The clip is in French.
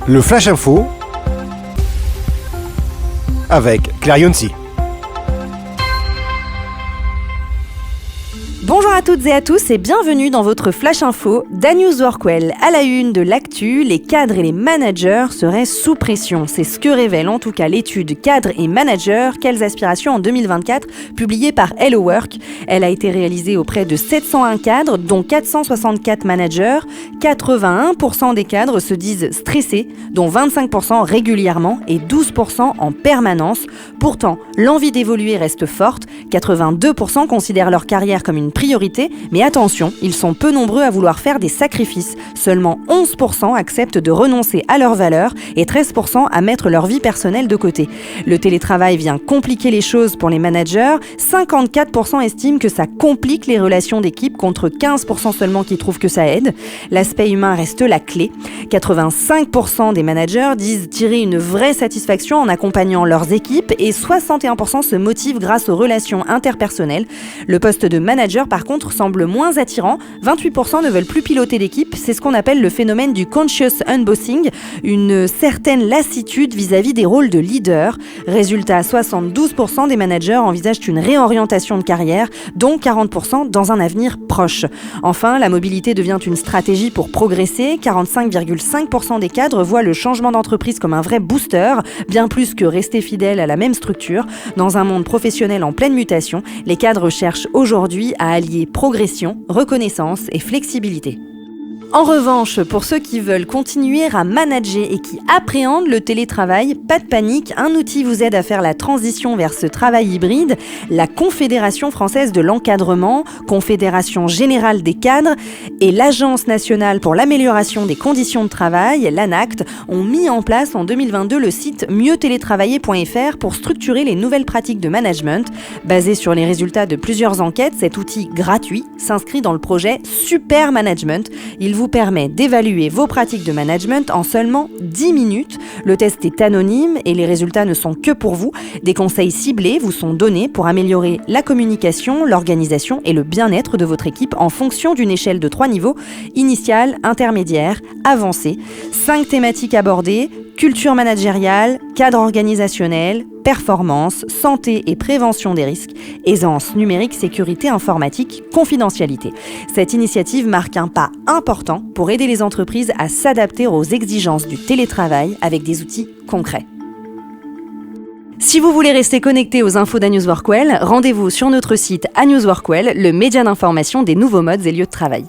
Le Flash Info avec Claire Yonsi. Bonjour à toutes et à tous et bienvenue dans votre Flash Info d'A-News Workwell. À la une de l'actu, les cadres et les managers seraient sous pression. C'est ce que révèle en tout cas l'étude Cadres et managers, quelles aspirations en 2024, publiée par Hello Work. Elle a été réalisée auprès de 701 cadres, dont 464 managers. 81% des cadres se disent stressés, dont 25% régulièrement et 12% en permanence. Pourtant, l'envie d'évoluer reste forte. 82% considèrent leur carrière comme une priorité, mais attention, ils sont peu nombreux à vouloir faire des sacrifices. Seulement 11% acceptent de renoncer à leurs valeurs et 13% à mettre leur vie personnelle de côté. Le télétravail vient compliquer les choses pour les managers. 54% estiment que ça complique les relations d'équipe contre 15% seulement qui trouvent que ça aide. L'aspect humain reste la clé. 85% des managers disent tirer une vraie satisfaction en accompagnant leurs équipes et 61% se motivent grâce aux relations interpersonnelles. Le poste de manager, par contre, semble moins attirant. 28% ne veulent plus piloter l'équipe. C'est ce qu'on appelle le phénomène du conscious unbossing, une certaine lassitude vis-à-vis des rôles de leader. Résultat, 72% des managers envisagent une réorientation de carrière, dont 40% dans un avenir proche. Enfin, la mobilité devient une stratégie pour progresser. 45,5% des cadres voient le changement d'entreprise comme un vrai booster, bien plus que rester fidèle à la même structure. Dans un monde professionnel en pleine mutation, les cadres cherchent aujourd'hui à allier progression, reconnaissance et flexibilité. En revanche, pour ceux qui veulent continuer à manager et qui appréhendent le télétravail, pas de panique, un outil vous aide à faire la transition vers ce travail hybride. La Confédération française de l'encadrement, Confédération générale des cadres et l'Agence nationale pour l'amélioration des conditions de travail, l'ANACT, ont mis en place en 2022 le site mieuxtélétravailler.fr pour structurer les nouvelles pratiques de management. Basé sur les résultats de plusieurs enquêtes, cet outil gratuit s'inscrit dans le projet Super Management. Il vous permet d'évaluer vos pratiques de management en seulement 10 minutes. Le test est anonyme et les résultats ne sont que pour vous. Des conseils ciblés vous sont donnés pour améliorer la communication, l'organisation et le bien-être de votre équipe en fonction d'une échelle de 3 niveaux, initial, intermédiaire, avancé. 5 thématiques abordées: culture managériale, cadre organisationnel, performance, santé et prévention des risques, aisance numérique, sécurité informatique, confidentialité. Cette initiative marque un pas important pour aider les entreprises à s'adapter aux exigences du télétravail avec des outils concrets. Si vous voulez rester connecté aux infos d'A-News Workwell, rendez-vous sur notre site A-News Workwell, le média d'information des nouveaux modes et lieux de travail.